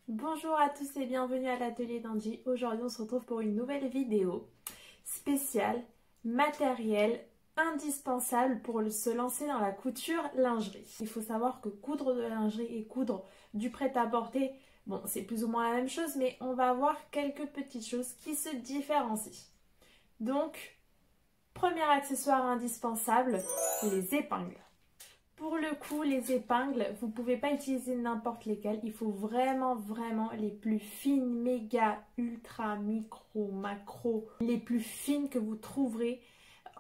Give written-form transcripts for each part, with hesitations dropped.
Bonjour à tous et bienvenue à l'atelier d'Angie. Aujourd'hui on se retrouve pour une nouvelle vidéo spéciale, matériel indispensable pour se lancer dans la couture lingerie. Il faut savoir que coudre de la lingerie et coudre du prêt-à-porter, bon c'est plus ou moins la même chose, mais on va voir quelques petites choses qui se différencient. Donc, premier accessoire indispensable, les épingles. Pour le coup, les épingles, vous ne pouvez pas utiliser n'importe lesquelles. Il faut vraiment les plus fines, méga, ultra, micro, macro, les plus fines que vous trouverez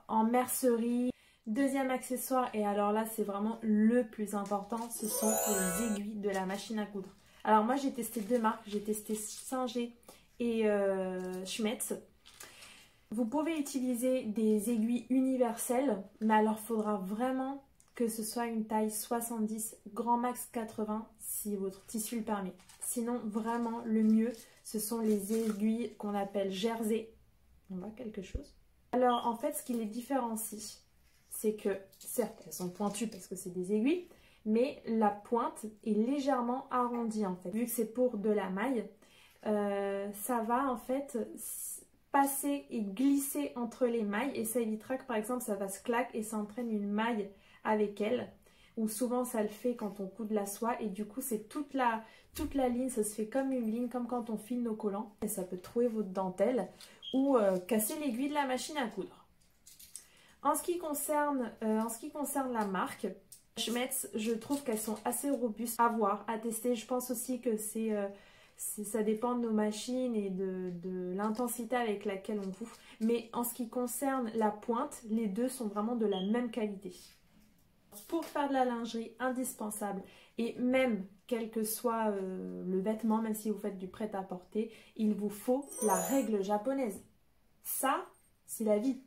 en mercerie. Deuxième accessoire, et alors là, c'est vraiment le plus important, ce sont les aiguilles de la machine à coudre. Alors moi, j'ai testé deux marques. J'ai testé Singer et Schmetz. Vous pouvez utiliser des aiguilles universelles, mais alors il faudra vraiment que ce soit une taille 70, grand max 80 si votre tissu le permet. Sinon, vraiment, le mieux, ce sont les aiguilles qu'on appelle jersey. On voit quelque chose. Alors, en fait, ce qui les différencie, c'est que, certes, elles sont pointues parce que c'est des aiguilles, mais la pointe est légèrement arrondie, en fait. Vu que c'est pour de la maille, ça va, en fait, passer et glisser entre les mailles et ça évitera que, par exemple, ça va se claquer et ça entraîne une maille avec elle, ou souvent ça le fait quand on coud de la soie et du coup c'est toute la ligne, ça se fait comme une ligne, comme quand on file nos collants et ça peut trouer votre dentelle ou casser l'aiguille de la machine à coudre. En ce qui concerne la marque Schmetz, je trouve qu'elles sont assez robustes à voir, à tester. Je pense aussi que ça dépend de nos machines et de l'intensité avec laquelle on coud, mais en ce qui concerne la pointe, les deux sont vraiment de la même qualité. Pour faire de la lingerie, indispensable, et même quel que soit le vêtement, même si vous faites du prêt-à-porter, il vous faut la règle japonaise. Ça, c'est la vie.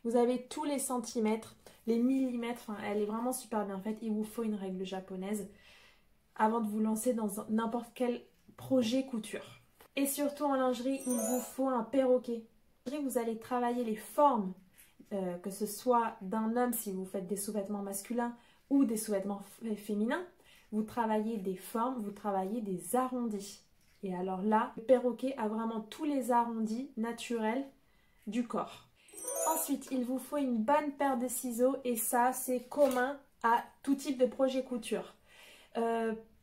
Vous avez tous les centimètres, les millimètres, enfin, elle est vraiment super bien faite. Il vous faut une règle japonaise avant de vous lancer dans n'importe quel projet couture. Et surtout en lingerie, il vous faut un perroquet. Vous allez travailler les formes, que ce soit d'un homme si vous faites des sous-vêtements masculins ou des sous-vêtements féminins, vous travaillez des formes, vous travaillez des arrondis. Et alors là, le perroquet a vraiment tous les arrondis naturels du corps. Ensuite, il vous faut une bonne paire de ciseaux et ça, c'est commun à tout type de projet couture.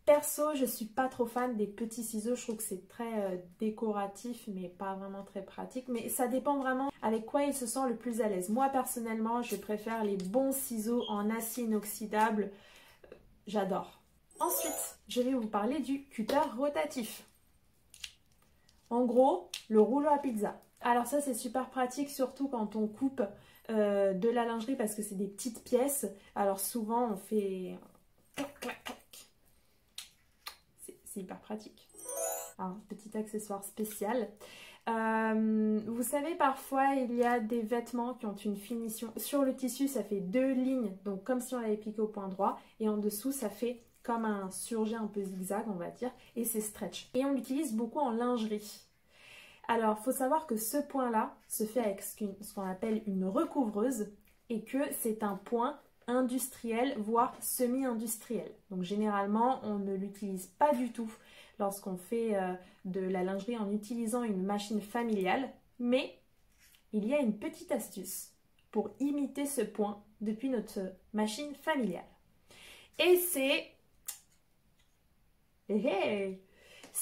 Perso, je suis pas trop fan des petits ciseaux, je trouve que c'est très décoratif mais pas vraiment très pratique. Mais ça dépend vraiment avec quoi il se sent le plus à l'aise. Moi personnellement, je préfère les bons ciseaux en acier inoxydable, j'adore. Ensuite, je vais vous parler du cutter rotatif. En gros, le rouleau à pizza. Alors ça c'est super pratique surtout quand on coupe de la lingerie parce que c'est des petites pièces. Alors souvent on fait clac clac clac. C'est hyper pratique. Un petit accessoire spécial. Vous savez, parfois, il y a des vêtements qui ont une finition. Sur le tissu, ça fait deux lignes, donc comme si on l'avait piqué au point droit. Et en dessous, ça fait comme un surjet un peu zigzag, on va dire. Et c'est stretch. Et on l'utilise beaucoup en lingerie. Alors, il faut savoir que ce point-là se fait avec ce qu'on appelle une recouvreuse. Et que c'est un point industriel, voire semi-industriel. Donc généralement, on ne l'utilise pas du tout lorsqu'on fait de la lingerie en utilisant une machine familiale. Mais il y a une petite astuce pour imiter ce point depuis notre machine familiale. Et c'est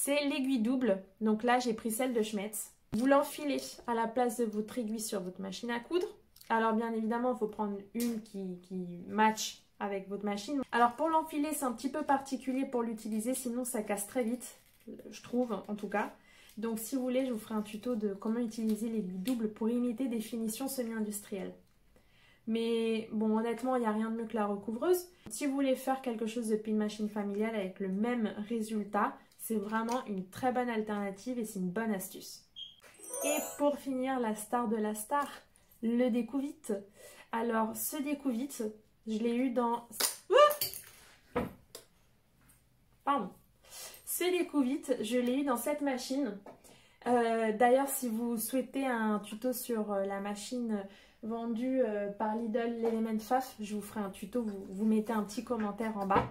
l'aiguille double. Donc là, j'ai pris celle de Schmetz. Vous l'enfilez à la place de votre aiguille sur votre machine à coudre. Alors bien évidemment, il faut prendre une qui match avec votre machine. Alors pour l'enfiler, c'est un petit peu particulier pour l'utiliser, sinon ça casse très vite, je trouve en tout cas. Donc si vous voulez, je vous ferai un tuto de comment utiliser l'aiguille double pour imiter des finitions semi-industrielles. Mais bon, honnêtement, il n'y a rien de mieux que la recouvreuse. Si vous voulez faire quelque chose depuis une machine familiale avec le même résultat, c'est vraiment une très bonne alternative et c'est une bonne astuce. Et pour finir, la star de la star, le découvite. Alors, ce découvite, je l'ai eu dans... Pardon. Ce découvite, je l'ai eu dans cette machine. D'ailleurs, si vous souhaitez un tuto sur la machine vendue par Lidl, l'Element Faf, je vous ferai un tuto. Vous mettez un petit commentaire en bas.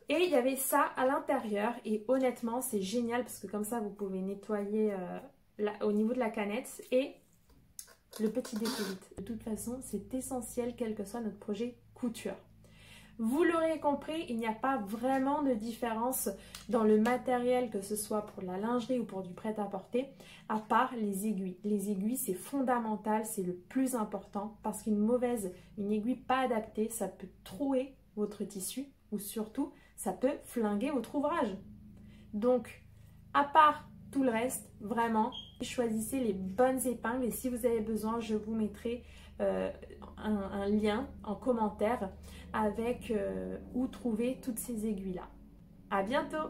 Et il y avait ça à l'intérieur et honnêtement c'est génial parce que comme ça vous pouvez nettoyer au niveau de la canette. Et le petit décollite, de toute façon c'est essentiel quel que soit notre projet couture. Vous l'aurez compris, il n'y a pas vraiment de différence dans le matériel, que ce soit pour la lingerie ou pour du prêt-à-porter, à part les aiguilles. Les aiguilles, c'est fondamental, c'est le plus important parce une aiguille pas adaptée, ça peut trouer votre tissu ou surtout, ça peut flinguer votre ouvrage. Donc, à part tout le reste, vraiment, choisissez les bonnes épingles et si vous avez besoin, je vous mettrai un lien en commentaire avec où trouver toutes ces aiguilles-là. À bientôt!